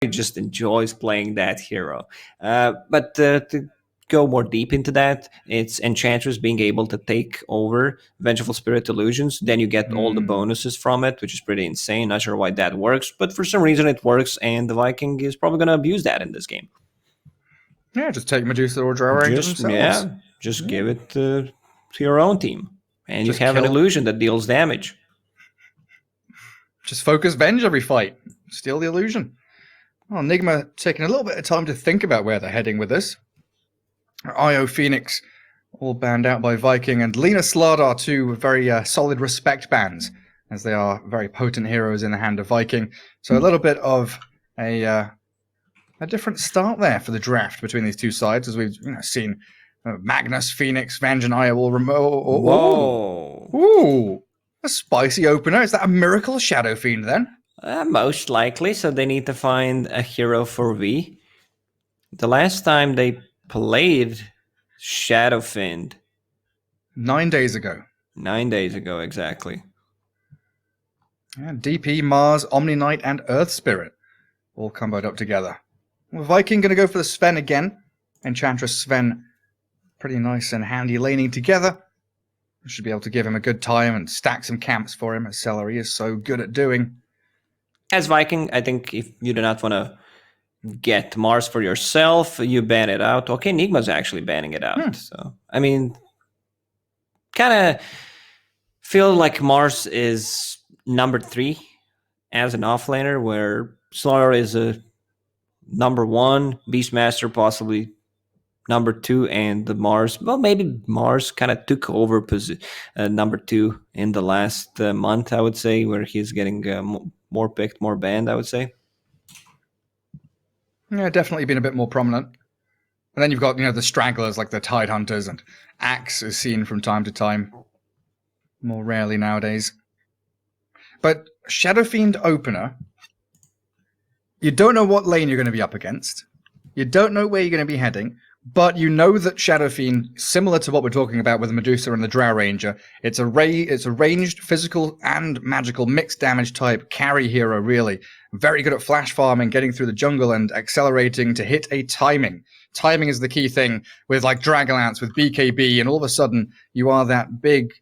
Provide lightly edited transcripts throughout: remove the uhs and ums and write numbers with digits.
just enjoys playing that hero. But to go more deep into that, it's Enchantress being able to take over Vengeful Spirit illusions. Then you get all the bonuses from it, which is pretty insane. Not sure why that works, but for some reason it works, and the Viking is probably going to abuse that in this game. Yeah, just take Medusa or Drow Ranger themselves. Yeah, just give it to your own team. And just you have an illusion that deals damage. Just focus Venge every fight. Steal the illusion. Well, Nigma taking a little bit of time to think about where they're heading with this. Io Phoenix, all banned out by Viking, and Lena Slardar, two very solid respect bans, as they are very potent heroes in the hand of Viking. So a little bit of a different start there for the draft between these two sides, as we've seen Magnus, Phoenix, Venge, and Io all remote. Whoa! Ooh, a spicy opener. Is that a Miracle Shadow Fiend then? Most likely. So they need to find a hero for V. The last time they played Shadow Fiend, 9 days ago. 9 days ago, exactly. Yeah, DP, Mars, Omni Knight, and Earth Spirit all comboed up together. Well, Viking going to go for the Sven again. Enchantress Sven, pretty nice and handy laning together. We should be able to give him a good time and stack some camps for him, as Celery is so good at doing. As Viking, I think if you do not want to get Mars for yourself, you ban it out. Okay, Nigma's actually banning it out. So, I mean, kind of feel like Mars is number 3 as an offlaner, where Slaughter is a number 1, Beastmaster possibly number 2, and the Mars, well, maybe Mars kind of took over number 2 in the last month, I would say, where he's getting more picked, more banned, I would say. Yeah, definitely been a bit more prominent. And then you've got, the stragglers like the Tide Hunters, and Axe is seen from time to time. More rarely nowadays. But Shadow Fiend opener, you don't know what lane you're going to be up against. You don't know where you're going to be heading, but you know that Shadow Fiend, similar to what we're talking about with the Medusa and the Drow Ranger, it's a ranged, physical, and magical mixed damage type carry hero, really. Very good at flash farming, getting through the jungle, and accelerating to hit a timing. Timing is the key thing with like Dragonlance, with BKB, and all of a sudden you are that big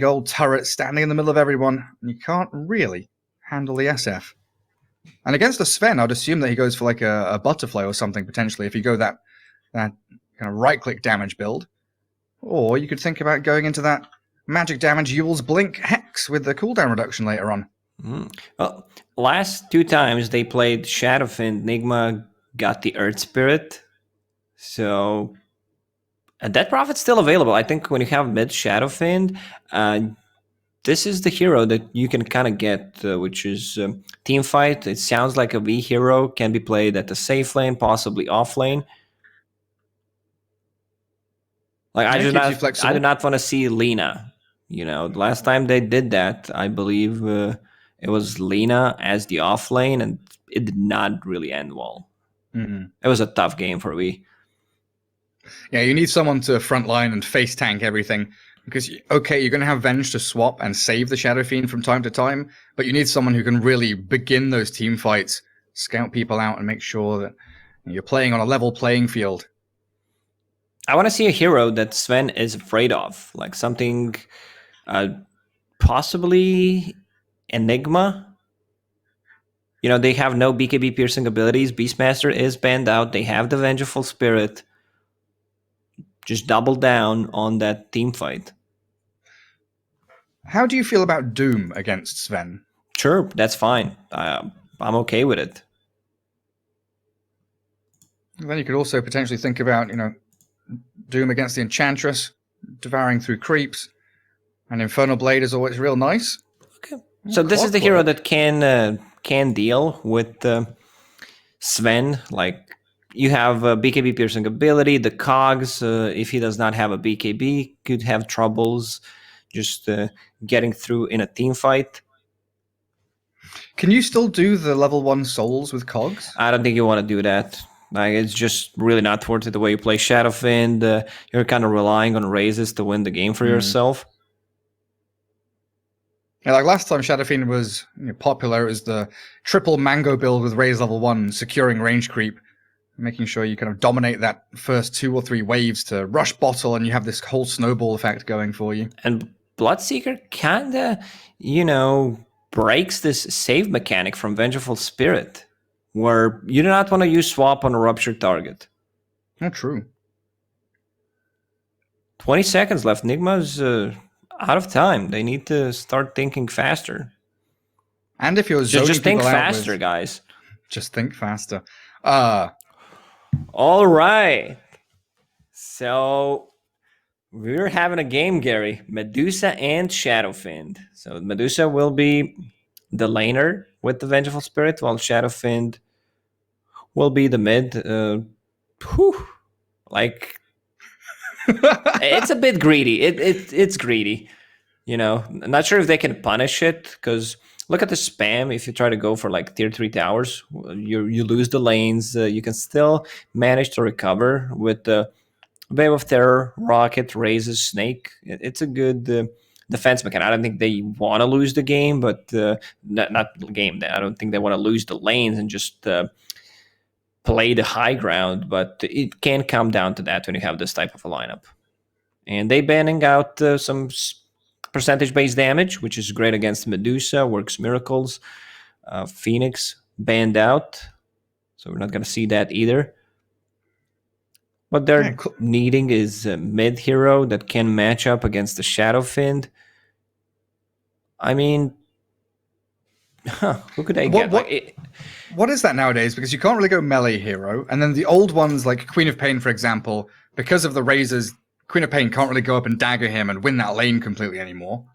old turret standing in the middle of everyone, and you can't really handle the SF. And against a Sven, I'd assume that he goes for like a Butterfly or something, potentially, if you go that kind of right-click damage build. Or you could think about going into that magic damage Yule's Blink Hex with the cooldown reduction later on. Well, last 2 times they played Shadowfiend, Nigma got the Earth Spirit. So that profit's still available. I think when you have mid Shadowfiend, this is the hero that you can kind of get, which is team fight. It sounds like a V hero, can be played at the safe lane, possibly off lane. Like I do not want to see Lena. The last time they did that, I believe it was Lena as the off lane, and it did not really end well. It was a tough game for V. Yeah, you need someone to frontline and face tank everything. Because, okay, you're going to have Venge to swap and save the Shadow Fiend from time to time, but you need someone who can really begin those team fights, scout people out, and make sure that you're playing on a level playing field. I want to see a hero that Sven is afraid of, like something possibly Enigma. They have no BKB piercing abilities. Beastmaster is banned out. They have the Vengeful Spirit. Just double down on that team fight. How do you feel about Doom against Sven? Sure, that's fine. I'm okay with it. Then you could also potentially think about, Doom against the Enchantress, devouring through creeps, and Infernal Blade is always real nice. Okay. So this is the hero that can deal with Sven. Like, you have a BKB piercing ability. The cogs, if he does not have a BKB, could have troubles just getting through in a team fight. Can you still do the level 1 souls with cogs? I don't think you want to do that. Like, it's just really not worth it the way you play Shadowfiend. You're kind of relying on raises to win the game for yourself. Yeah, like last time Shadow Fiend was popular, it was the triple mango build with Raise level 1, securing range creep, making sure you kind of dominate that first 2 or 3 waves to rush bottle, and you have this whole snowball effect going for you. And Bloodseeker kinda, breaks this save mechanic from Vengeful Spirit, where you do not want to use swap on a ruptured target. Not true. 20 seconds left. Nigma's out of time. They need to start thinking faster. And if you're zoning just think people out faster, with, guys. just think faster. All right. So we're having a game, Gary. Medusa and Shadowfiend. So Medusa will be the laner with the Vengeful Spirit, while Shadowfiend will be the mid. It's a bit greedy. It's greedy. I'm not sure if they can punish it, because look at the spam. If you try to go for like tier 3 towers, you lose the lanes. You can still manage to recover with the Wave of Terror, Rocket, Raises, Snake. It's a good defense mechanic. I don't think they want to lose the game, but not the game. I don't think they want to lose the lanes and just play the high ground, but it can come down to that when you have this type of a lineup. And they banning out some percentage-based damage, which is great against Medusa, works miracles. Phoenix banned out, so we're not going to see that either. What they're needing is a mid hero that can match up against the Shadowfiend. I mean, who could I get? What is that nowadays? Because you can't really go melee hero, and then the old ones like Queen of Pain, for example, because of the razors, Queen of Pain can't really go up and dagger him and win that lane completely anymore.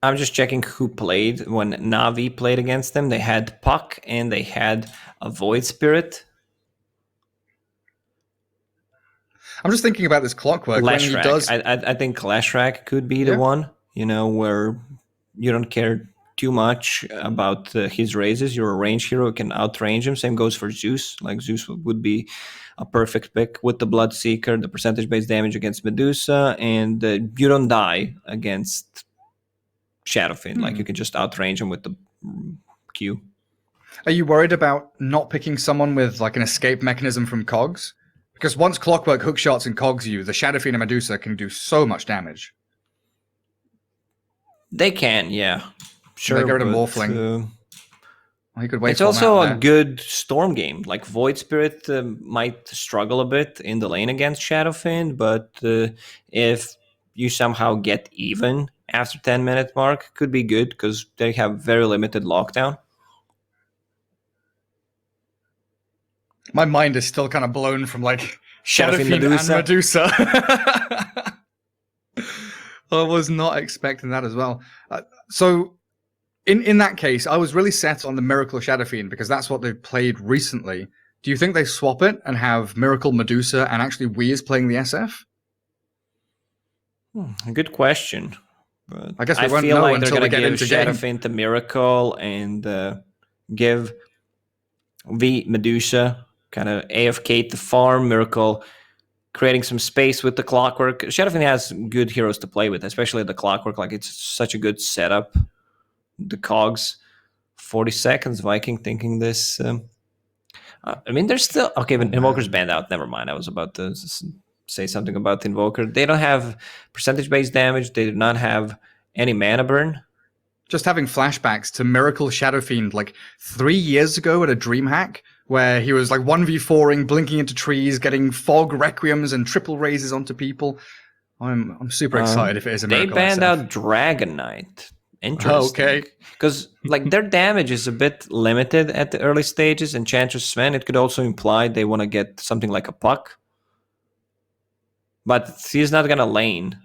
I'm just checking who played. When Na'Vi played against them, they had Puck and they had a Void Spirit. I'm just thinking about this Clockwork. Leshrac. I think Leshrac could be the one, where you don't care too much about his raises. You're a range hero, can outrange him. Same goes for Zeus. Like Zeus would be a perfect pick with the Bloodseeker, the percentage-based damage against Medusa, and you don't die against Shadowfiend. Like you can just outrange him with the Q. Are you worried about not picking someone with like an escape mechanism from Cogs? Because once Clockwork hookshots and Cogs you, the Shadowfiend and Medusa can do so much damage. They can, yeah. Sure. They get rid of Morphling. He could wait. It's also a good Storm game. Like Void Spirit might struggle a bit in the lane against Shadowfiend, but if you somehow get even after 10-minute mark, could be good because they have very limited lockdown. My mind is still kind of blown from like Shadowfiend and Medusa. I was not expecting that as well. So in that case, I was really set on the Miracle Shadowfiend because that's what they've played recently. Do you think they swap it and have Miracle Medusa and actually Weir's playing the SF? Good question. But I guess we won't know until they get into Shadowfiend to Miracle and give the Medusa kind of AFK to farm, Miracle creating some space with the Clockwork. Shadowfiend has good heroes to play with, especially the Clockwork. Like it's such a good setup. The Cogs, 40 seconds. Viking thinking this. I mean, there's still okay, but Invoker's banned out. Never mind. I was about to say something about the Invoker. They don't have percentage-based damage. They do not have any mana burn. Just having flashbacks to Miracle Shadowfiend like 3 years ago at a DreamHack, where he was like 1v4ing, blinking into trees, getting fog requiems and triple raises onto people. I'm super excited if it is a Miracle. They banned SF. out Dragon Knight. Interesting. Okay. Because like their damage is a bit limited at the early stages. Enchantress Sven, it could also imply they want to get something like a Puck. But he's not going to lane.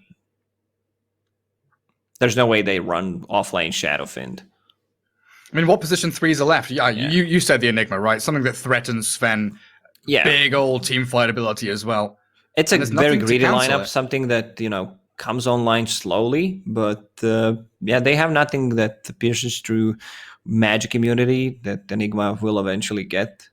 There's no way they run off-lane Shadowfiend. I mean, what position 3s are left? Yeah. You said the Enigma, right? Something that threatens Sven. Yeah. Big old team fight ability as well. It's a very greedy lineup, something that, comes online slowly. But, they have nothing that pierces through magic immunity that Enigma will eventually get.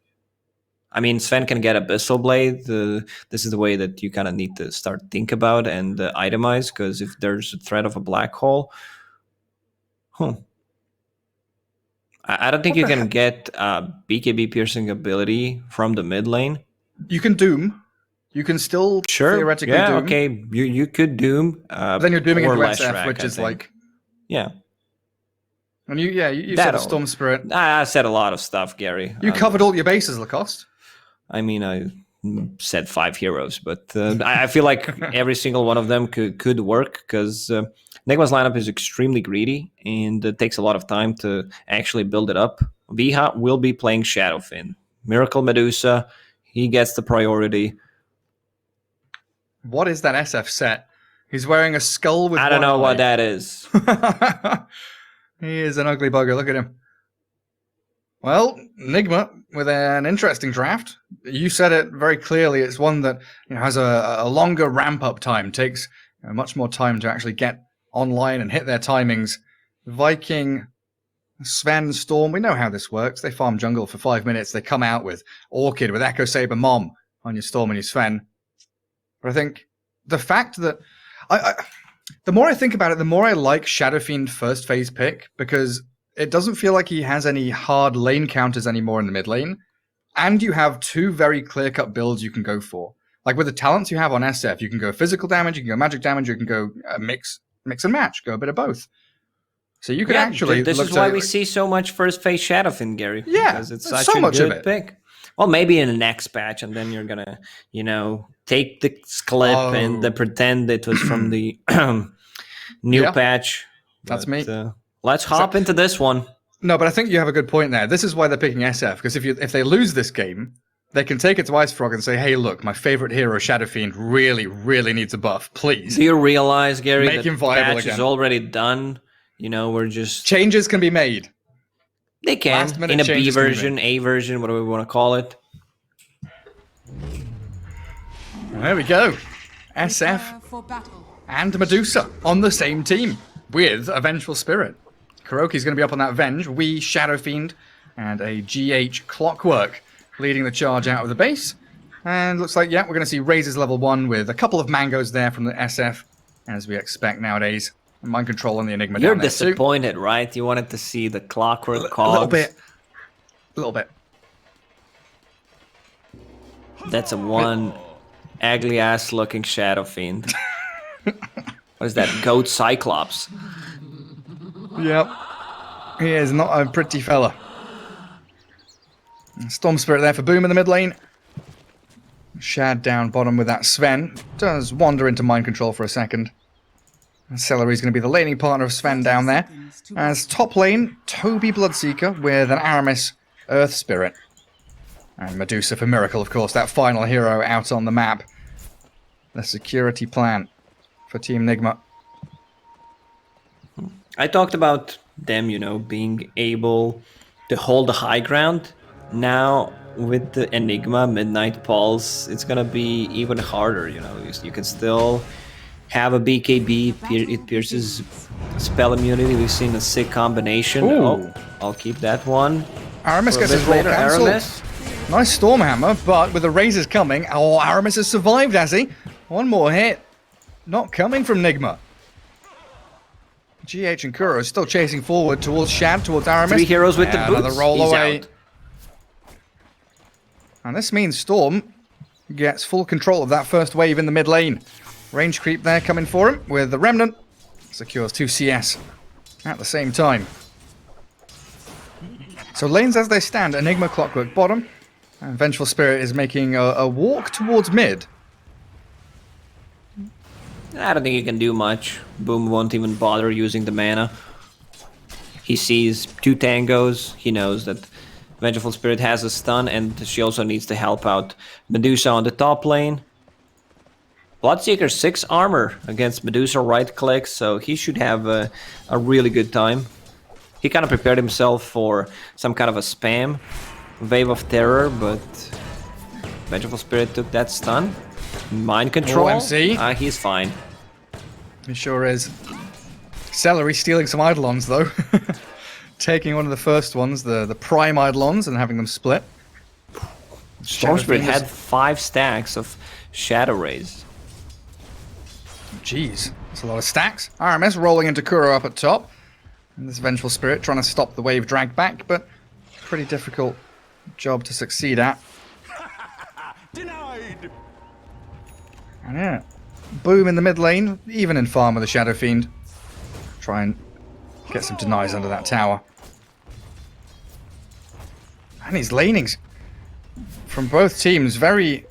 I mean, Sven can get Abyssal Blade. This is the way that you kind of need to start think about and itemize, because if there's a threat of a black hole, I don't think you can get BKB piercing ability from the mid lane. You can Doom. You can still theoretically yeah, Doom. okay, you could Doom. But then you're dooming into less SF, rack, which is like... Yeah. And you said a Storm Spirit. I said a lot of stuff, Gary. You covered all your bases, Lacoste. I mean, I said 5 heroes, but I feel like every single one of them could work, because Nigma's lineup is extremely greedy, and it takes a lot of time to actually build it up. Viha will be playing Shadowfin. Miracle Medusa, he gets the priority. What is that SF set? He's wearing a skull with I don't know what that is. He is an ugly bugger. Look at him. Well, Nigma with an interesting draft. You said it very clearly. It's one that has a longer ramp-up time, takes much more time to actually get online and hit their timings. Viking, Sven, Storm, we know how this works. They farm jungle for 5 minutes. They come out with Orchid, with Echo Saber Mom on your Storm and your Sven. But I think the fact that... the more I think about it, the more I like Shadowfiend first phase pick, because it doesn't feel like he has any hard lane counters anymore in the mid lane. And you have 2 very clear-cut builds you can go for. Like with the talents you have on SF, you can go physical damage, you can go magic damage, you can go mix and match, go a bit of both. So you can actually... This is why we see so much first phase Shadowfiend, Gary. Yeah, because it's such so a much good of it. pick. Well, maybe in the next patch, and then you're gonna, take the clip and pretend it was from the new patch. That's me. Let's hop into this one. No, but I think you have a good point there. This is why they're picking SF, because if they lose this game, they can take it to Ice Frog and say, hey, look, my favorite hero, Shadowfiend, really, really needs a buff. Please. Do you realize, Gary, make him viable patch again. is already done? We're just... Changes can be made. They can, in a B version, A version, whatever we want to call it. There we go. SF and Medusa on the same team with a Vengeful Spirit. Kuroki's going to be up on that Venge. We, Shadowfiend, and a GH Clockwork leading the charge out of the base. And looks like, we're going to see Razor's level 1 with a couple of mangoes there from the SF, as we expect nowadays. Mind control on the Enigma You're down there disappointed, too. right? You wanted to see the Clockwork cogs. A little bit. That's a one ugly ass looking Shadowfiend. What is that? Goat Cyclops. Yep. He is not a pretty fella. Storm Spirit there for Boom in the mid lane. Shad down bottom with that Sven. Does wander into mind control for a second. Celery's going to be the laning partner of Sven down there. As top lane, Toby Bloodseeker with an Aramis Earth Spirit. And Medusa for Miracle, of course, that final hero out on the map. The security plan for Team Nigma. I talked about them, being able to hold the high ground. Now, with the Enigma Midnight Pulse, it's going to be even harder, You can still have a BKB, it pierces spell immunity. We've seen a sick combination. Ooh. Oh, I'll keep that one. Aramis gets his roll cancelled. Nice Stormhammer, but with the Razors coming, Aramis has survived, has he? One more hit. Not coming from Nigma. GH and Kuro still chasing forward towards Shad, towards Aramis. 3 heroes with the boots. Another roll He's away. out. And this means Storm gets full control of that first wave in the mid lane. Range creep there coming for him with the Remnant. Secures 2 CS at the same time. So lanes as they stand, Enigma Clockwork bottom. And Vengeful Spirit is making a walk towards mid. I don't think you can do much. Boom won't even bother using the mana. He sees 2 tangos. He knows that Vengeful Spirit has a stun, and she also needs to help out Medusa on the top lane. Bloodseeker 6 armor against Medusa right click, so he should have a really good time. He kind of prepared himself for some kind of a spam wave of terror, but Vengeful Spirit took that stun. Mind control. OMC. He's fine. He sure is. Celery stealing some Eidolons though. Taking one of the first ones, the prime Eidolons, and having them split. Storm Spirit Fiend is- had 5 stacks of Shadow Rays. Jeez, that's a lot of stacks. RMS rolling into Kuro up at top. And this Vengeful Spirit trying to stop the wave drag back, but pretty difficult job to succeed at. Denied. And yeah, Boom in the mid lane, even in farm with the Shadow Fiend. Try and get some denies under that tower. And these lanings from both teams very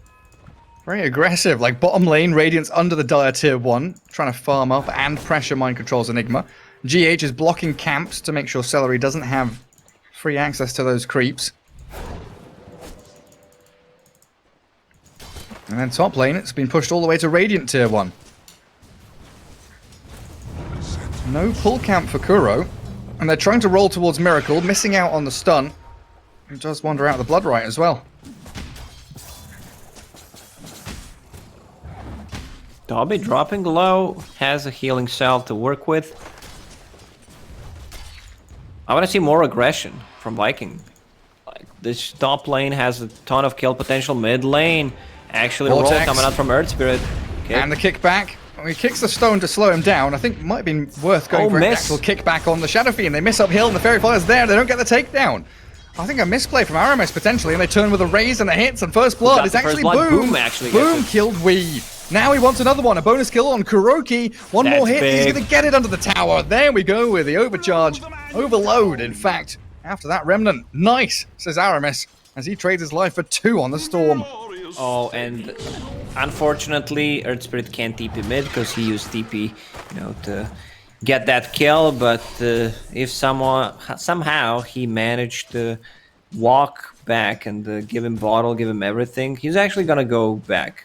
aggressive. Like bottom lane, Radiant's under the Dire tier 1, trying to farm up and pressure mind controls Enigma. GH is blocking camps to make sure Celery doesn't have free access to those creeps. And then top lane, it's been pushed all the way to Radiant tier 1. No pull camp for Kuro. And they're trying to roll towards Miracle, missing out on the stun. He does wander out the Blood Right as well. Dobby dropping low, has a healing salve to work with. I want to see more aggression from Viking. Like, this top lane has a ton of kill potential. Mid lane, actually roll Vortex. coming out from Earth Spirit. Okay. And the kickback. He kicks the stone to slow him down. I think it might have been worth going for an actual kickback on the Shadow Fiend. They miss uphill and the Fairy Fire's there. They don't get the takedown. I think a misplay from RMS potentially, and they turn with a raise and the hits, and first blood is actually Boom. Boom killed Wee. Now he wants another one, a bonus kill on Kuroki. One more hit, he's going to get it under the tower. There we go with the overcharge. Overload, in fact, after that Remnant. Nice, says Aramis, as he trades his life for 2 on the Storm. Oh, and unfortunately, Earth Spirit can't TP mid because he used TP, to get that kill. But if somehow he managed to walk back and give him bottle, give him everything, he's actually gonna go back.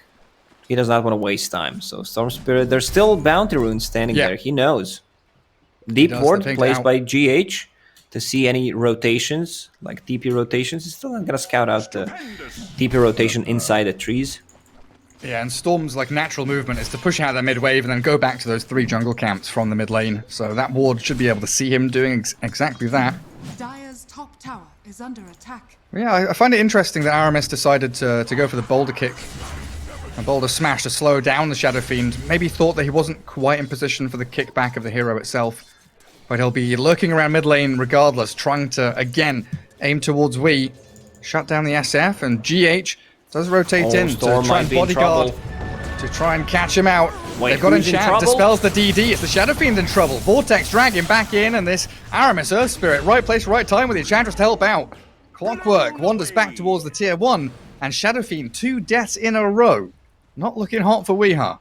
He does not want to waste time. So Storm Spirit, there's still bounty runes standing there. He knows. Deep Ward placed by GH to see any rotations, like TP rotations. He's still not gonna scout out the TP rotation inside the trees. Yeah, and Storm's like natural movement is to push out the mid wave and then go back to those 3 jungle camps from the mid lane. So that ward should be able to see him doing exactly that. Dire's top tower is under attack. Yeah, I find it interesting that Aramis decided to go for the boulder kick. A boulder smash to slow down the Shadow Fiend. Maybe thought that he wasn't quite in position for the kickback of the hero itself. But he'll be lurking around mid lane regardless, trying to, again, aim towards Wee. Shut down the SF, and GH does rotate in to try and bodyguard, to try and catch him out. Wait, they've got Enchant, dispels the DD, it's the Shadow Fiend in trouble. Vortex dragging back in, and this Aramis Earth Spirit, right place, right time with the Enchantress to help out. Clockwork wanders back towards the tier 1, and Shadow Fiend 2 deaths in a row. Not looking hot for Weeha.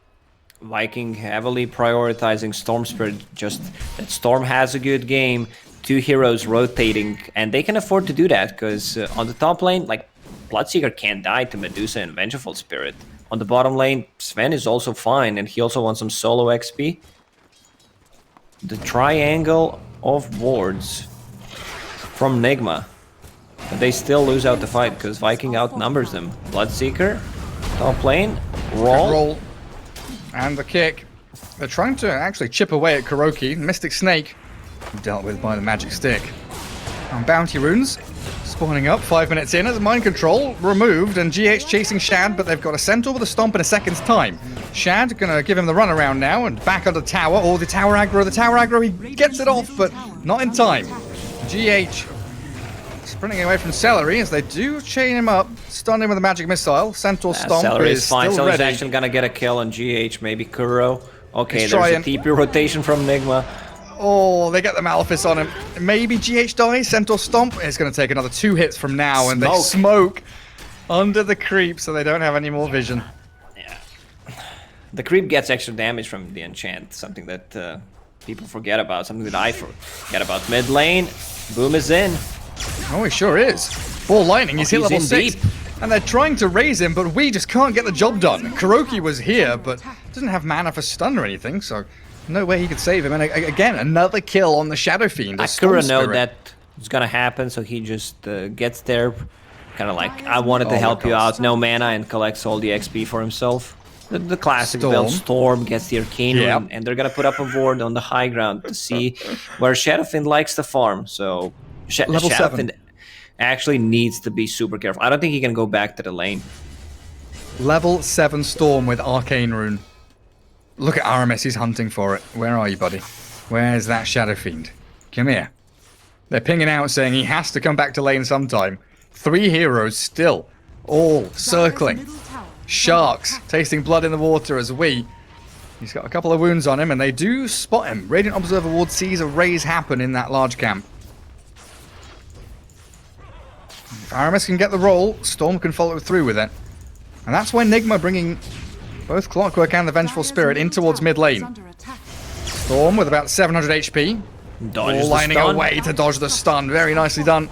Viking heavily prioritizing Storm Spirit, just that Storm has a good game, 2 heroes rotating, and they can afford to do that, because on the top lane, like, Bloodseeker can't die to Medusa and Vengeful Spirit. On the bottom lane, Sven is also fine, and he also wants some solo XP. The triangle of wards from Nigma. But they still lose out the fight, because Viking outnumbers them. Bloodseeker, top lane, roll. And the kick. They're trying to actually chip away at Kuroki. Mystic Snake dealt with by the magic stick. And bounty runes spawning up 5 minutes in as mind control removed, and GH chasing Shad, but they've got a Centaur with a stomp in a second's time. Shad gonna give him the runaround now and back under the tower. Or the tower aggro, he gets it off, but not in time. GH sprinting away from Celery as they do chain him up, stun him with a magic missile. Centaur stomp Celery is fine. still Celery's ready. actually gonna get a kill on GH, maybe Kuro. Okay, He's there's trying. a TP rotation from Nigma. Oh, they get the Malefice on him. Maybe GH dies. Centaur Stomp is going to take another 2 hits from now, and they smoke under the creep, so they don't have any more vision. Yeah. The creep gets extra damage from the enchant, something that people forget about, something that I forget about. Mid lane, Boom is in. Oh, he sure is. Ball lightning, he's hit level 6. Deep. And they're trying to raise him, but we just can't get the job done. Kuroki was here, but doesn't have mana for stun or anything, so no way he could save him. And again, another kill on the Shadow Fiend. Akura know that it's gonna happen, so he just gets there, kind of like, I wanted to help you out, no mana, and collects all the XP for himself. The classic build, Storm gets the Arcane Rune, and they're gonna put up a ward on the high ground to see where Shadowfiend likes to farm. So level 7. actually needs to be super careful. I don't think he can go back to the lane. Level 7 Storm with Arcane Rune. Look at Aramis, he's hunting for it. Where are you, buddy? Where's that Shadow Fiend? Come here. They're pinging out saying he has to come back to lane sometime. 3 heroes still, all circling. Sharks tasting blood in the water as he's got a couple of wounds on him, and they do spot him. Radiant Observer Ward sees a raise happen in that large camp. If Aramis can get the roll, Storm can follow through with it. And that's when Nigma bringing both Clockwork and the Vengeful Spirit in towards mid lane. Storm with about 700 HP. Dodges all lining the stun. away to dodge the stun. Very nicely done.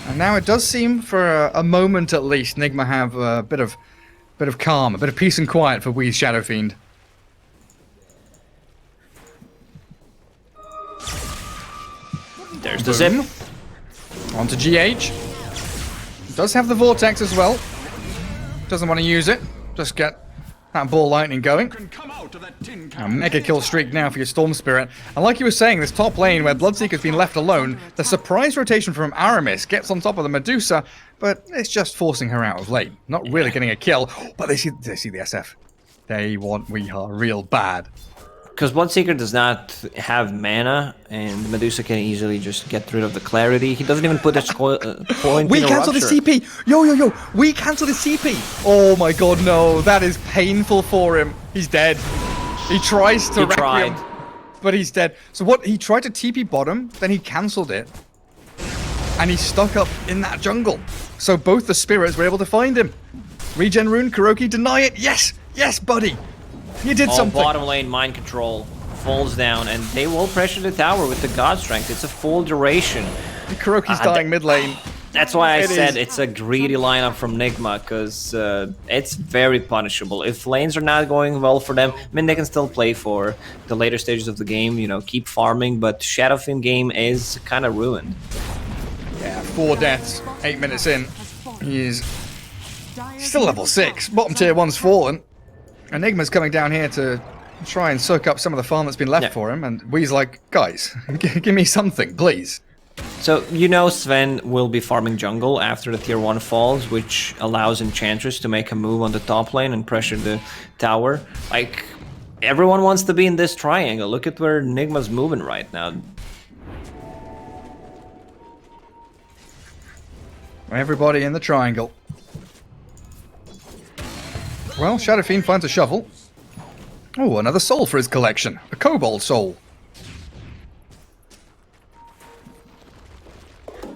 And now it does seem, for a moment at least, Nigma have a bit of calm, a bit of peace and quiet for Wee's Shadow Fiend. There's the zip. On to GH. Does have the Vortex as well. Doesn't want to use it. Just get that ball lightning going. A mega kill streak now for your Storm Spirit. And like you were saying, this top lane where Bloodseeker's been left alone, the surprise rotation from Aramis gets on top of the Medusa, but it's just forcing her out of lane. Not really getting a kill, but they see the SF. They want Weehaw real bad. Because Bloodseeker does not have mana, and Medusa can easily just get rid of the clarity. He doesn't even put a point We in a cancel the rupture. CP! Yo! We cancel the CP! Oh my god, no. That is painful for him. He's dead. He tries to Requiem, but he's dead. So what? He tried to TP bottom, then he cancelled it. And he's stuck up in that jungle. So both the spirits were able to find him. Regen Rune, Kuroki, deny it. Yes! Yes, buddy! You did something. Bottom lane mind control falls down, and they will pressure the tower with the God Strength. It's a full duration. Kuroki's dying mid lane. That's why I said it's a greedy lineup from Nigma, because it's very punishable. If lanes are not going well for them, I mean, they can still play for the later stages of the game, you know, keep farming, but Shadowfiend game is kind of ruined. Yeah, 4 deaths, 8 minutes in. He's still level 6. Bottom tier 1's fallen. Enigma's coming down here to try and soak up some of the farm that's been left for him, and Wee's like, guys, give me something, please. So, you know Sven will be farming jungle after the tier 1 falls, which allows Enchantress to make a move on the top lane and pressure the tower. Like, everyone wants to be in this triangle. Look at where Nigma's moving right now. Everybody in the triangle. Well, Shadow Fiend finds a shovel. Oh, another soul for his collection. A kobold soul.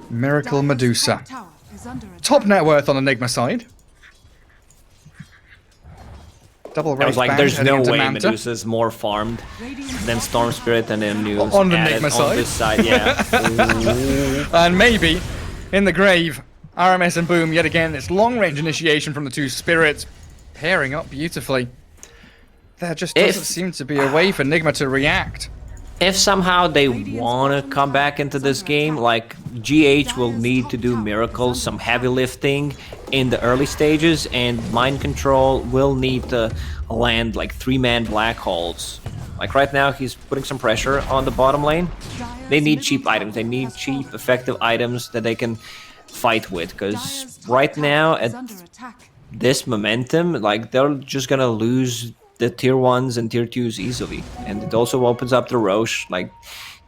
Miracle Medusa. Top net worth on Enigma side. Double I race was like, band there's heading no into way Manta. Medusa's more farmed than Storm Spirit and then News On the added Nigma side. on this side, yeah. And maybe, in the grave, RMS and Boom yet again. It's long-range initiation from the two spirits, pairing up beautifully. There just doesn't seem to be a way for Nigma to react. If somehow they want to come back into this game, like GH will need to do miracles, some heavy lifting in the early stages, and Mind Control will need to land like 3-man black holes. Like right now, he's putting some pressure on the bottom lane. They need cheap items. They need cheap, effective items that they can fight with, because right now at this momentum, like they're just gonna lose the tier 1s and tier 2s easily, and it also opens up the Roche. Like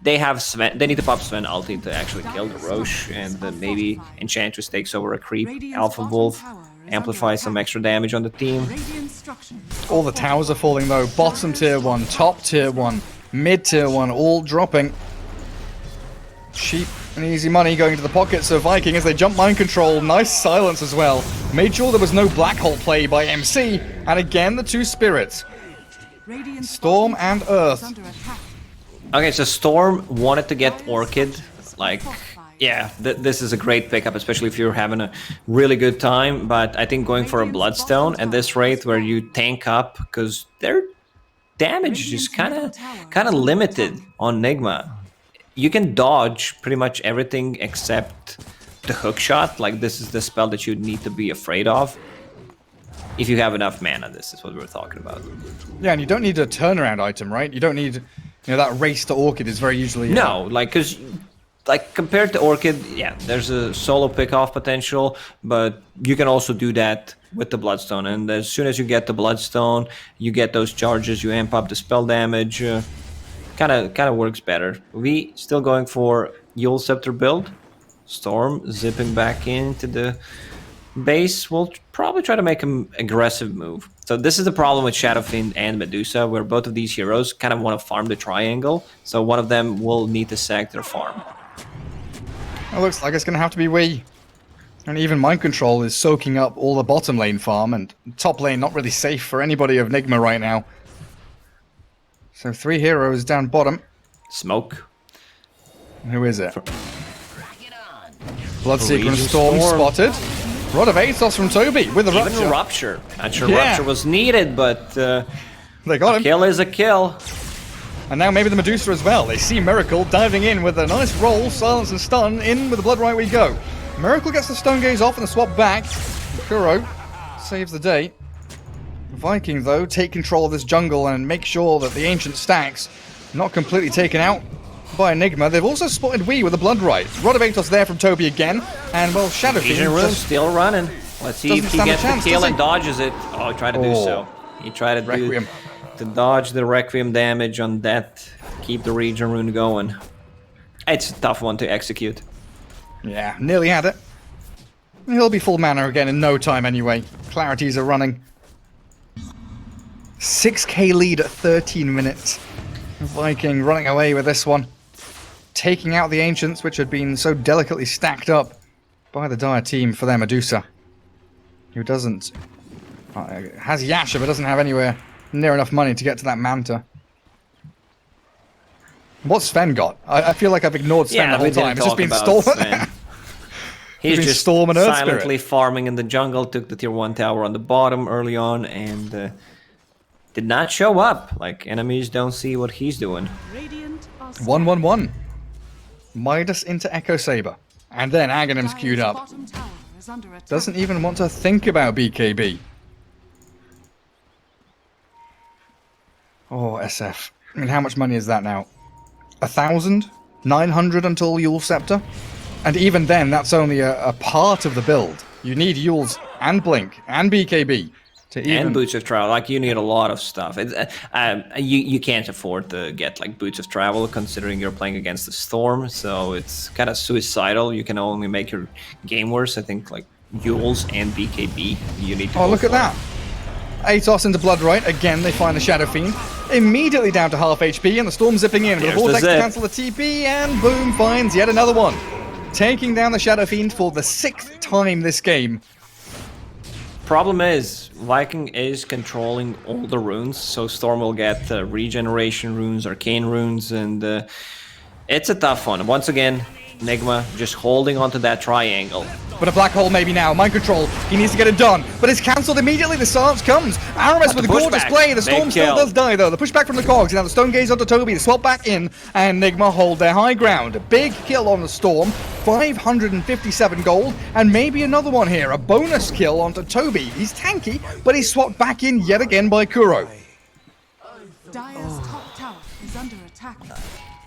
they have Sven, they need to pop Sven ulti to actually kill the Roche, and then maybe Enchantress takes over a creep, Alpha Wolf amplifies some extra damage on the team. All the towers are falling though. Bottom tier 1, top tier 1, mid tier 1, all dropping. Cheap and easy money going to the pockets of Viking as they jump Mind Control. Nice silence as well. Made sure there was no black hole play by MC. And again, the two spirits. Storm and Earth. Okay, so Storm wanted to get Orchid. Like, yeah, this is a great pickup, especially if you're having a really good time. But I think going for a Bloodstone at this rate, where you tank up, because their damage is kind of limited on Nigma. You can dodge pretty much everything except the hook shot. Like, this is the spell that you need to be afraid of. If you have enough mana, this is what we're talking about. Yeah, and you don't need a turnaround item, right? You don't need, that race to Orchid is very usually... No, like, because like compared to Orchid, yeah, there's a solo pick-off potential, but you can also do that with the Bloodstone. And as soon as you get the Bloodstone, you get those charges, you amp up the spell damage. Kind of works better. We still going for Yule Scepter build. Storm zipping back into the base. We'll probably try to make an aggressive move. So this is the problem with Shadow Fiend and Medusa, where both of these heroes kind of want to farm the triangle. So one of them will need to sack their farm. It looks like it's going to have to be we. And even Mind Control is soaking up all the bottom lane farm, and top lane not really safe for anybody of Nigma right now. So 3 heroes down bottom. Smoke. Who is it? Bloodseeker and Storm spotted. Rod of Atos from Toby with a Even Rupture. a Rupture. Not sure Rupture was needed, but They got him. kill is a kill. And now maybe the Medusa as well. They see Miracle diving in with a nice roll, silence and stun. In with the Blood Right we go. Miracle gets the Stone Gaze off and the swap back. Kuro saves the day. Viking, though, take control of this jungle and make sure that the Ancient stacks not completely taken out by Nigma. They've also spotted Wii with the Blood Right. Rod of Atos there from Toby again. And, well, Shadow Fiend Asian Rune just still running. Let's see if he gets the kill and dodges it. Oh, he tried to do so. He tried to Requiem. to dodge the Requiem damage on that. Keep the Region Rune going. It's a tough one to execute. Yeah, nearly had it. He'll be full mana again in no time anyway. Clarities are running. 6k lead at 13 minutes. Viking running away with this one. Taking out the Ancients, which had been so delicately stacked up by the Dire team for their Medusa. Who doesn't... has Yasha, but doesn't have anywhere near enough money to get to that Manta. What's Sven got? I feel like I've ignored Sven the whole time. It's just been stolen. He's just Storm and Earth silently Spirit. farming in the jungle, took the tier 1 tower on the bottom early on, and did not show up. Like, enemies don't see what he's doing. Radiant are 1-1-1. Midas into Echo Saber. And then Aghanim's queued up. bottom tower is under attack. Doesn't even want to think about BKB. Oh, SF. I mean, how much money is that now? 1,900 until Yule Scepter? And even then, that's only a part of the build. You need Yules and Blink and BKB to even... And Boots of Travel, like, you need a lot of stuff. It's, you can't afford to get, like, Boots of Travel, considering you're playing against the Storm, so it's kind of suicidal. You can only make your game worse. I think, like, Yules and BKB, you need to Oh, look at that. Atos into Blood Right. Again, they find the Shadow Fiend. Immediately down to half HP, and the Storm zipping in. With There's the Vortex the to zip. cancel the TP, and boom, finds yet another one. Taking down the Shadow Fiend for the 6th time this game. Problem is, Viking is controlling all the runes, so Storm will get regeneration runes, arcane runes, and it's a tough one. Once again, Nigma just holding onto that triangle. But a black hole maybe now. Mind Control. He needs to get it done. But it's cancelled immediately. The silence comes. Aramis with a gorgeous pushback. play. The Storm Big still kill. does die, though. The pushback from the Cogs. Now the Stone Gaze onto Toby. The swap back in. And Nigma hold their high ground. A big kill on the Storm. 557 gold. And maybe another one here. A bonus kill onto Toby. He's tanky, but he's swapped back in yet again by Kuro. Dire's top tower is under attack.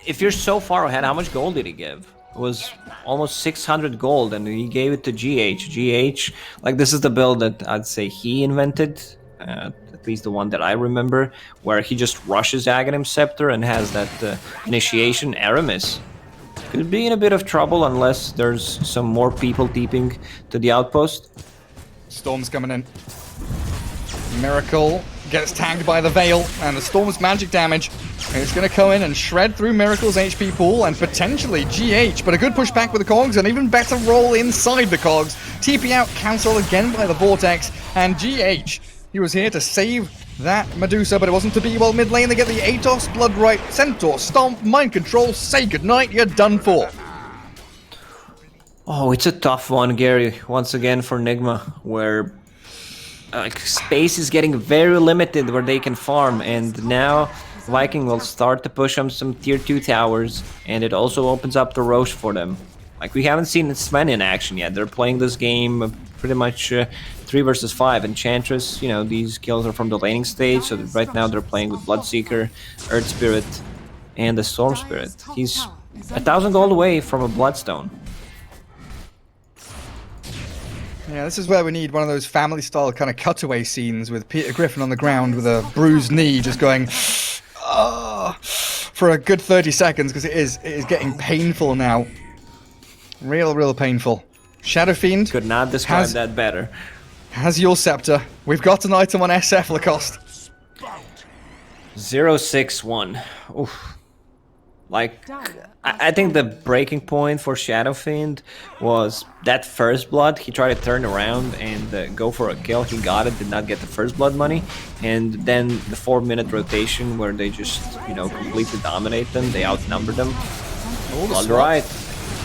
If you're so far ahead, how much gold did he give? It was almost 600 gold, and he gave it to GH. GH, like, this is the build that I'd say he invented, at least the one that I remember, where he just rushes Aghanim Scepter and has that initiation. Aramis could be in a bit of trouble unless there's some more people deeping to the outpost. Storm's coming in. Miracle gets tagged by the Veil, and the Storm's magic damage is going to come in and shred through Miracle's HP pool and potentially GH, but a good pushback with the Cogs, an even better roll inside the Cogs. TP out, cancelled again by the Vortex, and GH, he was here to save that Medusa, but it wasn't to be. Well, mid lane they get the Atos, Blood Right, Centaur, Stomp, Mind Control, say goodnight, you're done for. Oh, it's a tough one, Gary, once again for Nigma, where space is getting very limited where they can farm, and now Viking will start to push on some tier 2 towers, and it also opens up the Roche for them. Like, we haven't seen Sven in action yet. They're playing this game pretty much 3 versus 5. Enchantress, you know, these kills are from the laning stage, so right now they're playing with Bloodseeker, Earth Spirit, and the Storm Spirit. He's is 1,000 gold away from a bloodstone. Yeah, this is where we need one of those family-style kind of cutaway scenes with Peter Griffin on the ground with a bruised knee, just going, "Ah," for a good 30 seconds, because it is getting painful now. Real painful. Shadow Fiend Could not describe that better. has your scepter. We've got an item on SF, Lacoste. 061. Oof. Like, I think the breaking point for Shadow Fiend was that first blood. He tried to turn around and go for a kill. He got it, did not get the first blood money. And then the 4-minute rotation where they just, you know, completely dominate them. They outnumber them. Blood right.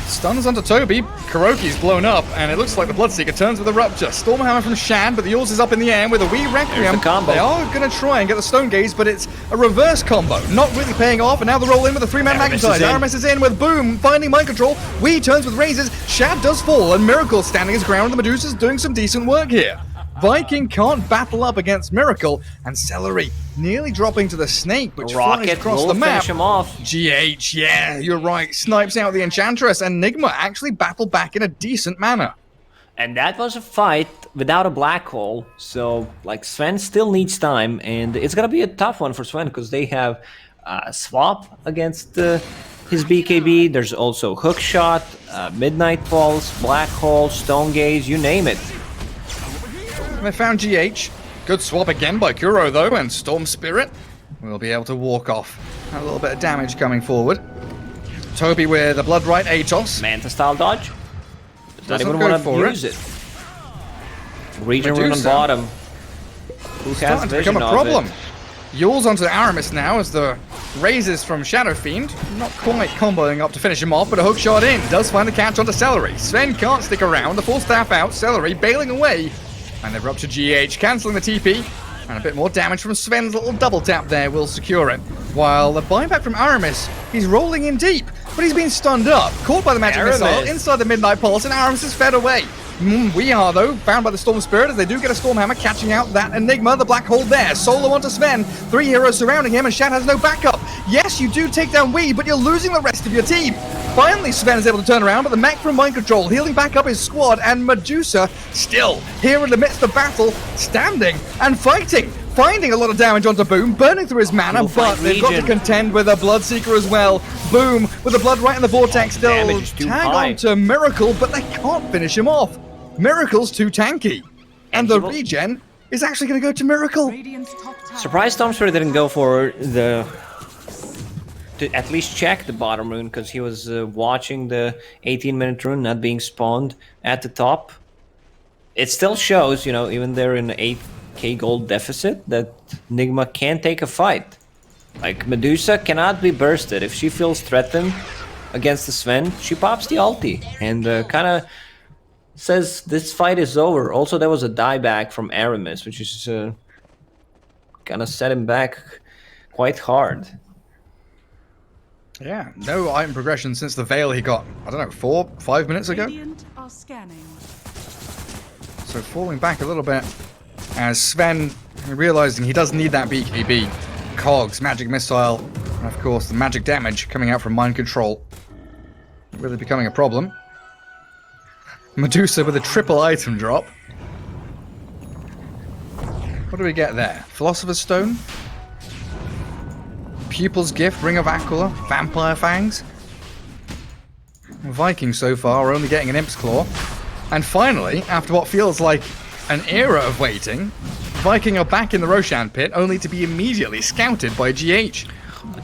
Stuns onto Toby. Kuroki's blown up, and it looks like the Bloodseeker turns with a rupture. Stormhammer from Shan, but the yours is up in the air with a wee Requiem. The combo. They are going to try and get the Stone Gaze, but it's a reverse combo. Not really paying off, and now they roll in with a 3-man Magnetide. Aramis is in with Boom, finding mind control. Wee turns with Razors. Shad does fall, and Miracle standing his ground. The Medusa's doing some decent work here. Viking can't battle up against Miracle, and Celery nearly dropping to the Snake, which flies Rocket across will the map. finish him off. GH, yeah, you're right. Snipes out the Enchantress, and Nigma actually battle back in a decent manner. And that was a fight without a black hole, so like Sven still needs time, and it's gonna be a tough one for Sven because they have swap against his BKB. There's also Hookshot, Midnight Pulse, Black Hole, Stone Gaze, you name it. They found GH. Good swap again by Kuro though, and Storm Spirit will be able to walk off. A little bit of damage coming forward. Toby with a Blood Right Atos. Manta style dodge. Does not Doesn't even go want to for use it. Region rune on Medusa. bottom. Who has Starting to vision become a of problem. it? Yule's onto Aramis now as the raises from Shadow Fiend. Not quite comboing up to finish him off, but a hook shot in. Does find the catch onto Celery. Sven can't stick around. The full staff out. Celery bailing away. And they're up to GH, cancelling the TP. And a bit more damage from Sven's little double tap there will secure it. While the buyback from Aramis, he's rolling in deep, but he's been stunned up. Caught by the magic missile inside the Midnight Pulse, and Aramis is fed away. We are, though, found by the Storm Spirit as they do get a Stormhammer catching out that Enigma, the Black Hole there. Solo onto Sven, 3 heroes surrounding him, and Shad has no backup. Yes, you do take down Wee, but you're losing the rest of your team. Finally, Sven is able to turn around, but the mech from Mind Control healing back up his squad, and Medusa still here in the midst of battle, standing and fighting. Finding a lot of damage onto Boom, burning through his mana, but they've got to contend with a Bloodseeker as well. Boom, with the blood right in the vortex still. Tag on to Miracle, but they can't finish him off. Miracle's too tanky. And the regen is actually going to go to Miracle. Radiant's top tower. Surprised Stormspirit didn't go for the... to at least check the bottom rune, because he was watching the 18-minute rune not being spawned at the top. It still shows, you know, even they're in 8k gold deficit, that Nigma can take a fight. Like, Medusa cannot be bursted. If she feels threatened against the Sven, she pops the ulti and kind of says this fight is over. Also, there was a dieback from Aramis, which is kind of set him back quite hard. Yeah, no item progression since the Veil he got, I don't know, 4, 5 minutes ago? Radiant are scanning. So falling back a little bit as Sven realizing he does need that BKB. Cogs, magic missile, and of course the magic damage coming out from mind control. Really becoming a problem. Medusa with a triple item drop. What do we get there? Philosopher's Stone? Pupil's Gift, Ring of Aquila, Vampire Fangs? Vikings so far are only getting an Imp's Claw. And finally, after what feels like an era of waiting, Viking are back in the Roshan pit, only to be immediately scouted by GH.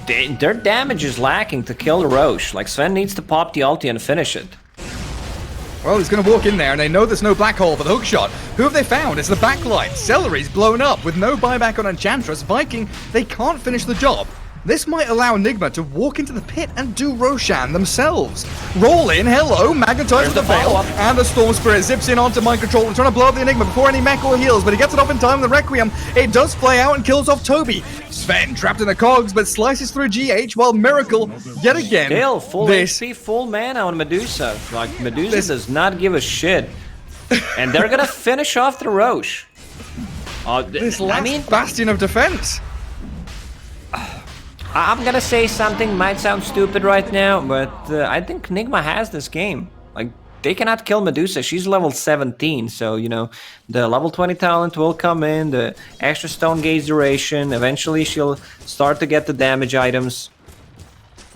Their damage is lacking to kill the Roche. Like, Sven needs to pop the ulti and finish it. Well, he's going to walk in there, and they know there's no black hole for the hookshot. Who have they found? It's the backlight. Celery's blown up. With no buyback on Enchantress, Viking, they can't finish the job. This might allow Nigma to walk into the pit and do Roshan themselves. Roll in, hello, magnetize with the Veil, and the Storm Spirit zips in onto mind control and trying to blow up the Enigma before any mech or heals, but he gets it off in time with the Requiem. It does play out and kills off Toby. Sven trapped in the cogs, but slices through GH, while Miracle, yet again, Still, full HP, full mana on Medusa. Like, Medusa does not give a shit. And they're gonna finish off the Roche. This last bastion of defense. I'm gonna say something might sound stupid right now, but I think Nigma has this game. Like, they cannot kill Medusa. She's level 17, so, you know, the level 20 talent will come in, the extra stone gaze duration, eventually she'll start to get the damage items.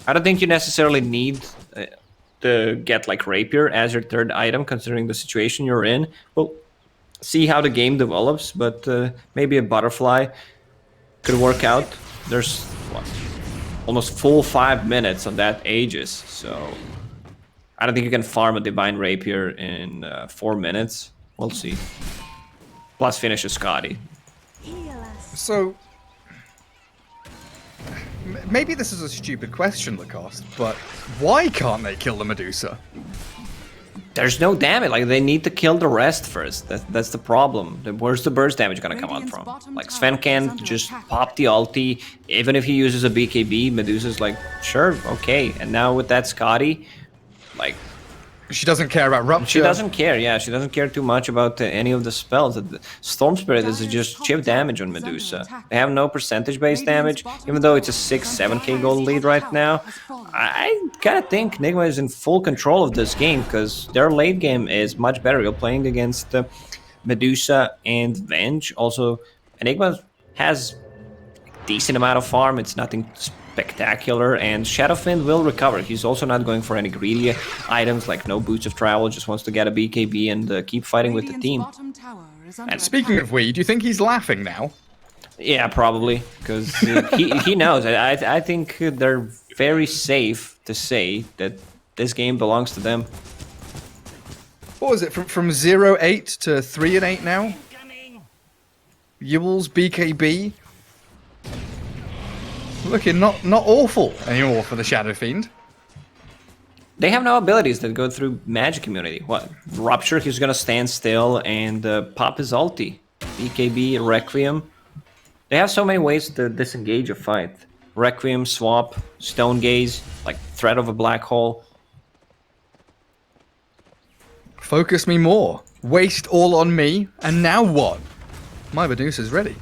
I don't think you necessarily need to get, like, Rapier as your third item, considering the situation you're in. We'll see how the game develops, but maybe a Butterfly could work out. There's, what, almost full 5 minutes on that Aegis, so I don't think you can farm a Divine Rapier in 4 minutes. We'll see. Plus finishes Scotty. So, maybe this is a stupid question, Lacoste, but why can't they kill the Medusa? There's no damage. Like, they need to kill the rest first. That's the problem. Where's the burst damage gonna come out from? Like, Sven can't just pop the ulti. Even if he uses a BKB, Medusa's like, sure, okay. And now with that Scotty, like... She doesn't care about Rupture. She doesn't care, yeah. She doesn't care too much about any of the spells. The Storm Spirit is just chip damage on Medusa. They have no percentage-based damage, even though it's a 6-7k gold lead right now. I kind of think Nigma is in full control of this game, because their late game is much better. You're playing against Medusa and Venge. Also, Enigma has a decent amount of farm. It's nothing spectacular, and Shadowfiend will recover. He's also not going for any greedy items, like no boots of travel, just wants to get a BKB and keep fighting with the team. And speaking of we, do you think he's laughing now? Yeah, probably, because he knows. I think they're very safe to say that this game belongs to them. What was it, from 0-8 to 3-8 now? Ewell's BKB? Looking not awful anymore for the Shadow Fiend. They have no abilities that go through magic immunity. What? Rupture, he's gonna stand still and pop his ulti. BKB, Requiem. They have so many ways to disengage a fight. Requiem, swap, stone gaze, like threat of a black hole. Focus me more. Waste all on me, and now what? My Medusa's ready.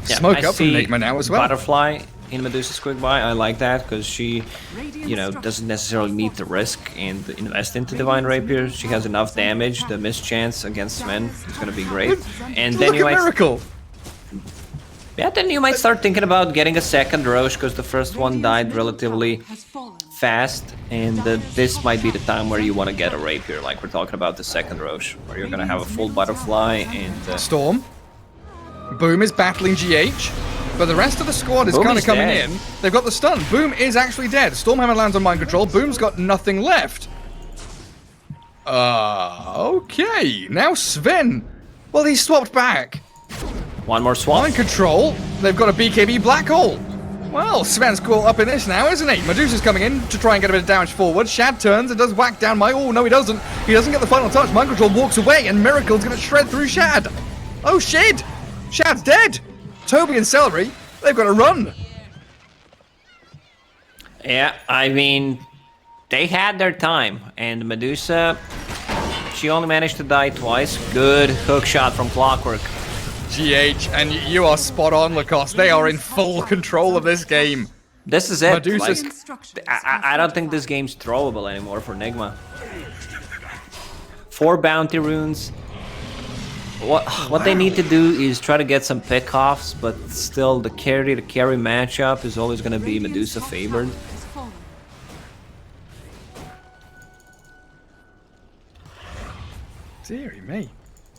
Yeah, Smoke up from Nigma now as well. Butterfly in Medusa's quick buy. I like that because she, you know, doesn't necessarily need to risk and invest into Divine Rapier. She has enough damage. The mischance against Sven is going to be great. And then you might, Miracle. yeah, then you might start thinking about getting a second Roche because the first one died relatively fast, and this might be the time where you want to get a Rapier, like we're talking about the second Roche, where you're going to have a full Butterfly and Storm. Boom is battling GH, but the rest of the squad is kind of coming in. They've got the stun. Boom is actually dead. Stormhammer lands on mind control. Boom's got nothing left. Okay. Now Sven. Well, he's swapped back. one more swap. Mind control. They've got a BKB black hole. Well, Sven's caught up in this now, isn't he? Medusa's coming in to try and get a bit of damage forward. Shad turns and does whack down my... Oh, no, he doesn't. He doesn't get the final touch. Mind control walks away, and Miracle's going to shred through Shad. Oh, shit. Shad's dead! Toby and Celery, they've got to run! Yeah, I mean, they had their time, and Medusa, she only managed to die twice. Good hook shot from Clockwork. GH, and you are spot on, Lacoste. They are in full control of this game. This is it. Medusa's... Like, I don't think this game's throwable anymore for Nigma. 4 bounty runes. What they need to do is try to get some pickoffs, but still the carry matchup is always going to be Medusa favored. Deary me.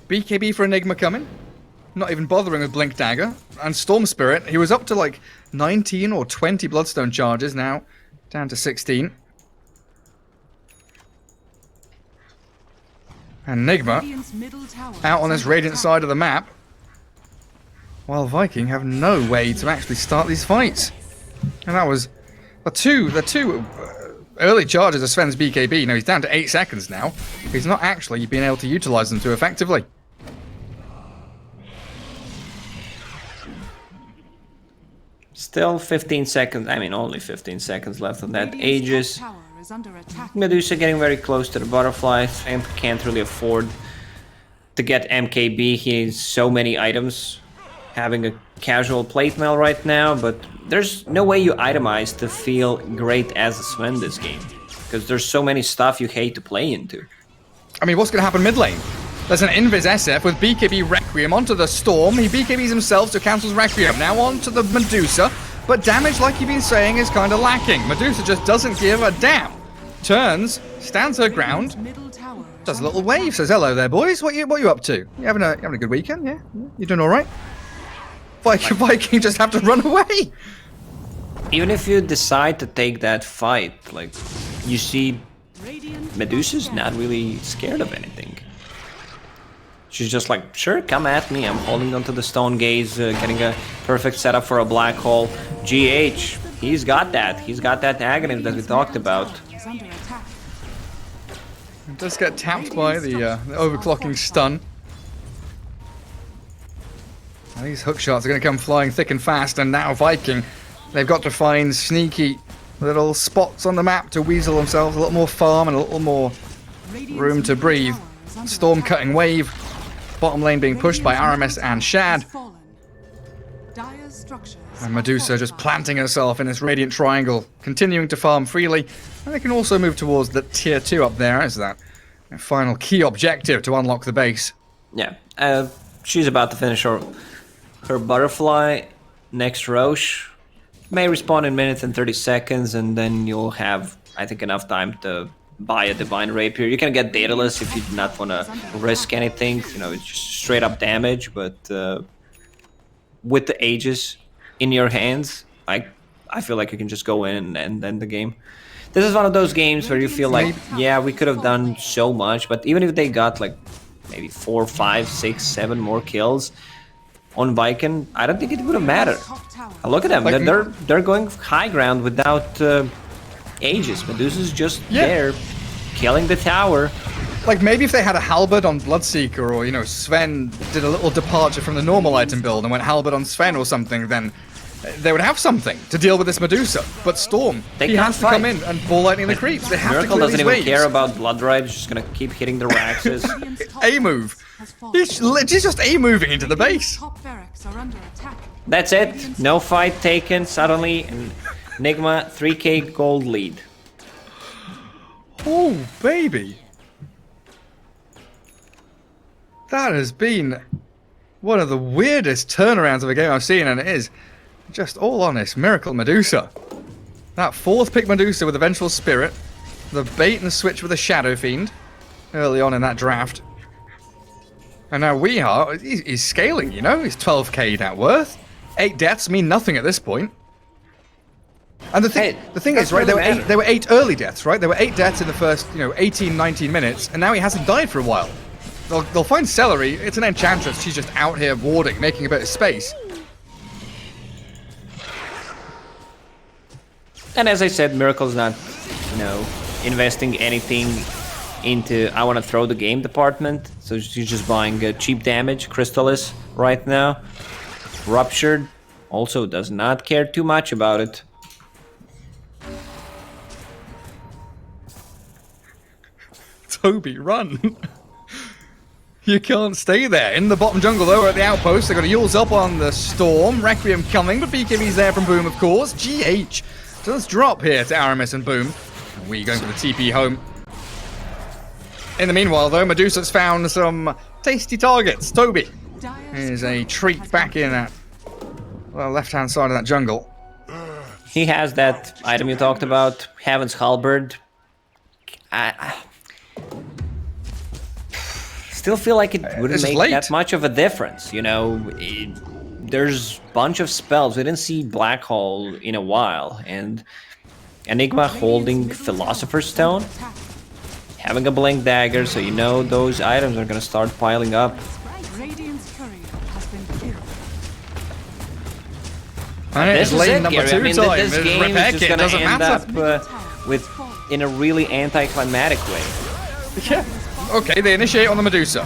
BKB for Enigma coming. Not even bothering with Blink Dagger. And Storm Spirit, he was up to like 19 or 20 Bloodstone charges, now down to 16. And Nigma, out on this Radiant side of the map, while Viking have no way to actually start these fights. And that was the two early charges of Sven's BKB. You know, he's down to 8 seconds now. He's not actually been able to utilize them too effectively. Still 15 seconds, I mean only 15 seconds left on that Aegis. Medusa getting very close to the Butterfly, and can't really afford to get MKB. He has so many items. Having a casual plate mail right now, but there's no way you itemize to feel great as a Sven this game. Because there's so many stuff you hate to play into. I mean, what's going to happen mid lane? There's an Invis SF with BKB Requiem onto the Storm. He BKBs himself to cancels Requiem. Now onto the Medusa. But damage, like you've been saying, is kind of lacking. Medusa just doesn't give a damn. Turns, stands her ground, does a little wave, says hello there, boys. What you up to? You having a good weekend? Yeah? You doing all right? Viking just have to run away. Even if you decide to take that fight, like, you see Medusa's not really scared of anything. She's just like, sure, come at me. I'm holding onto the Stone Gaze, getting a perfect setup for a black hole. GH, he's got that. He's got that agony that we talked about. It does get tapped by the overclocking stun. Now these hook shots are going to come flying thick and fast, and now Viking, they've got to find sneaky little spots on the map to weasel themselves a little more farm and a little more room to breathe. Storm cutting wave, bottom lane being pushed by RMS and Shad. And Medusa just planting herself in this radiant triangle, continuing to farm freely. And they can also move towards the tier 2 up there as that final key objective to unlock the base. Yeah, she's about to finish her butterfly. Next Roche may respawn in minutes and 30 seconds, and then you'll have, I think, enough time to buy a Divine Rapier. You can get dataless if you do not want to risk anything. You know, it's just straight up damage, but with the Aegis in your hands, I feel like you can just go in and end the game. This is one of those games where you feel like, yeah, we could have done so much, but even if they got like maybe 4, 5, 6, 7 more kills on Viking, I don't think it would have mattered. Look at them, like, they're going high ground without Aegis. Medusa's just there, killing the tower. Like, maybe if they had a Halberd on Bloodseeker, or, you know, Sven did a little departure from the normal item build and went Halberd on Sven or something, then they would have something to deal with this Medusa. But Storm, he has to come in and ball lightning the creeps. They have Miracle to doesn't even waves. care about Blood Ride, he's just gonna keep hitting the Raxes. A-move. He's just A-moving into the base. That's it. No fight taken. Suddenly, Nigma 3k gold lead. Oh, baby. That has been one of the weirdest turnarounds of a game I've seen, and it is just all honest. Miracle Medusa. That 4th pick Medusa with a Vengeful Spirit. The bait and switch with a Shadow Fiend early on in that draft. And now Weeha, he's scaling, you know? He's 12k net worth. 8 deaths mean nothing at this point. And the thing is, right, there were 8 early deaths, right? There were 8 deaths in the first, 18, 19 minutes, and now he hasn't died for a while. They'll find Celery. It's an Enchantress. She's just out here warding, making a bit of space. And as I said, Miracle's not, investing anything into I want to throw the game department. So she's just buying cheap damage, Crystallis right now. Ruptured also does not care too much about it. Toby, run! You can't stay there. In the bottom jungle, though, at the outpost, they've got Yules up on the Storm. Requiem coming, but BKB's there from Boom, of course. GH does drop here to Aramis and Boom. And we going for the TP home. In the meanwhile, though, Medusa's found some tasty targets. Toby is a treat back in at the left-hand side of that jungle. He has that item you talked about, Heaven's Halberd. I still feel like it wouldn't make that much of a difference, there's a bunch of spells. We didn't see Black Hole in a while, and Enigma holding Philosopher's Stone, having a Blink Dagger, so those items are gonna start piling up. This is lane number 2 time. This game is just gonna end up in a really anticlimactic way. Yeah. Okay, they initiate on the Medusa.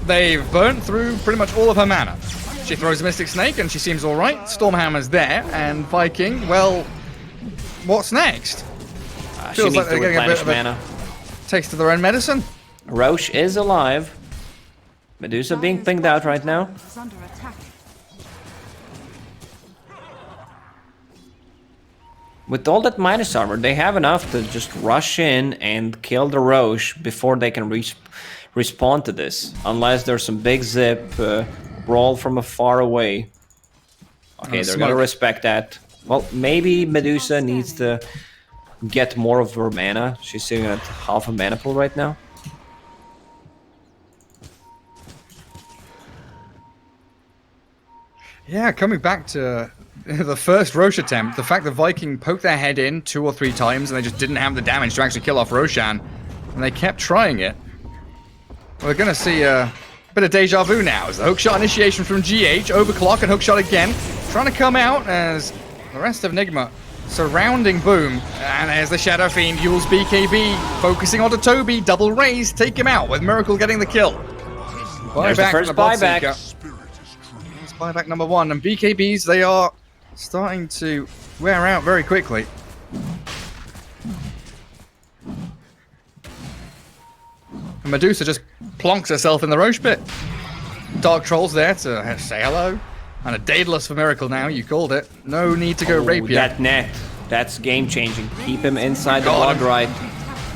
They've burnt through pretty much all of her mana. She throws a Mystic Snake and she seems alright. Stormhammer's there, and Viking, well, what's next? Feels like they're getting a bit of a taste of their own medicine. Roche is alive. Medusa being pinged out right now. With all that minus armor, they have enough to just rush in and kill the Roche before they can respawn to this. Unless there's some big zip, roll from afar away. Okay, they're gonna respect that. Well, maybe Medusa needs to get more of her mana. She's sitting at half a mana pool right now. Yeah, coming back to the first Roche attempt, the fact that Viking poked their head in 2 or 3 times and they just didn't have the damage to actually kill off Roshan, and they kept trying it. We're going to see a bit of deja vu now as the hookshot initiation from GH, overclock and hookshot again, trying to come out as the rest of Nigma surrounding Boom, and there's the Shadow Fiend, Yule's BKB, focusing onto Toby, double raise, take him out with Miracle getting the kill. There's the first buyback. Buyback number 1, and BKBs, they are starting to wear out very quickly. And Medusa just plonks herself in the Roche pit. Dark Troll's there to say hello. And a Daedalus for Miracle now, you called it. No need to go Rapier. That net, that's game-changing. Keep him inside the blood right.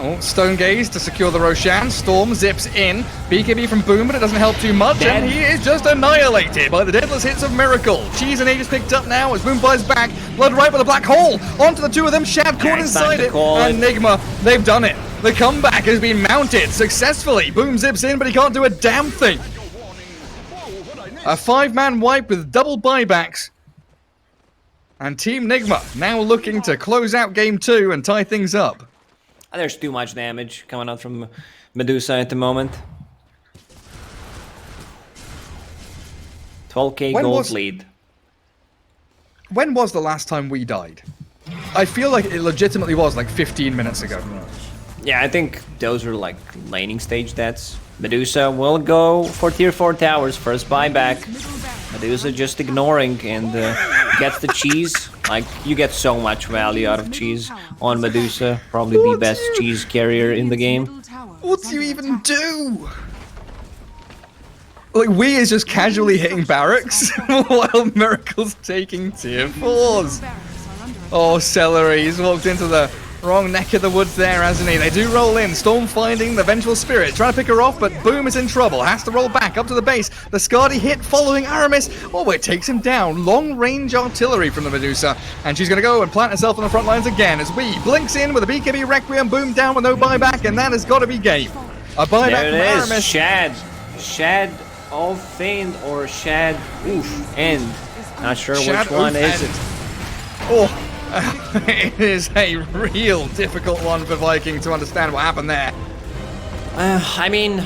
Oh, Stone Gaze to secure the Roshan. Storm zips in. BKB from Boom, but it doesn't help too much. Dead. And he is just annihilated by the Daedalus hits of Miracle. Cheese and Age is picked up now as Boom flies back. Blood right with a black hole. Onto the 2 of them. Shad caught inside it. And Nigma, they've done it. The comeback has been mounted successfully. Boom zips in, but he can't do a damn thing. A 5-man wipe with double buybacks. And Team Nigma now looking to close out game 2 and tie things up. There's too much damage coming out from Medusa at the moment. 12k gold lead. When was the last time we died? I feel like it legitimately was like 15 minutes ago. Yeah, I think those are like laning stage deaths. Medusa will go for tier 4 towers, first buyback. Medusa just ignoring and gets the cheese. Like, you get so much value out of cheese on Medusa. Probably the best cheese carrier in the game. What do you even do? Like, we is just casually hitting barracks while Miracle's taking tier 4s. Oh, Celery, he's walked into the wrong neck of the woods there, hasn't he? They do roll in. Storm finding the Vengeful Spirit, trying to pick her off, but Boom is in trouble. Has to roll back up to the base. The Skadi hit following Aramis. Oh, it takes him down. Long-range artillery from the Medusa. And she's going to go and plant herself on the front lines again as we blinks in with a BKB Requiem. Boom down with no buyback, and that has got to be game. A buyback there it from is. Aramis. Shad of Feigned or Shad Oof End. Not sure Shad which one is it. Oh. It is a real difficult one for Viking to understand what happened there. I mean,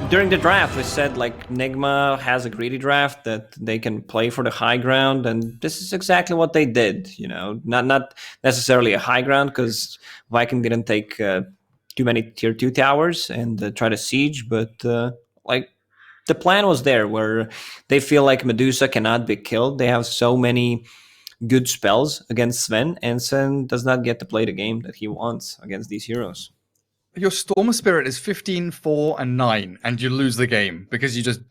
during the draft, we said like Nigma has a greedy draft that they can play for the high ground, and this is exactly what they did. You know, not necessarily a high ground because Viking didn't take too many tier 2 towers and try to siege, but like the plan was there where they feel like Medusa cannot be killed. They have so many good spells against Sven, and Sven does not get to play the game that he wants against these heroes. Your Storm Spirit is 15, 4, and 9, and you lose the game because you just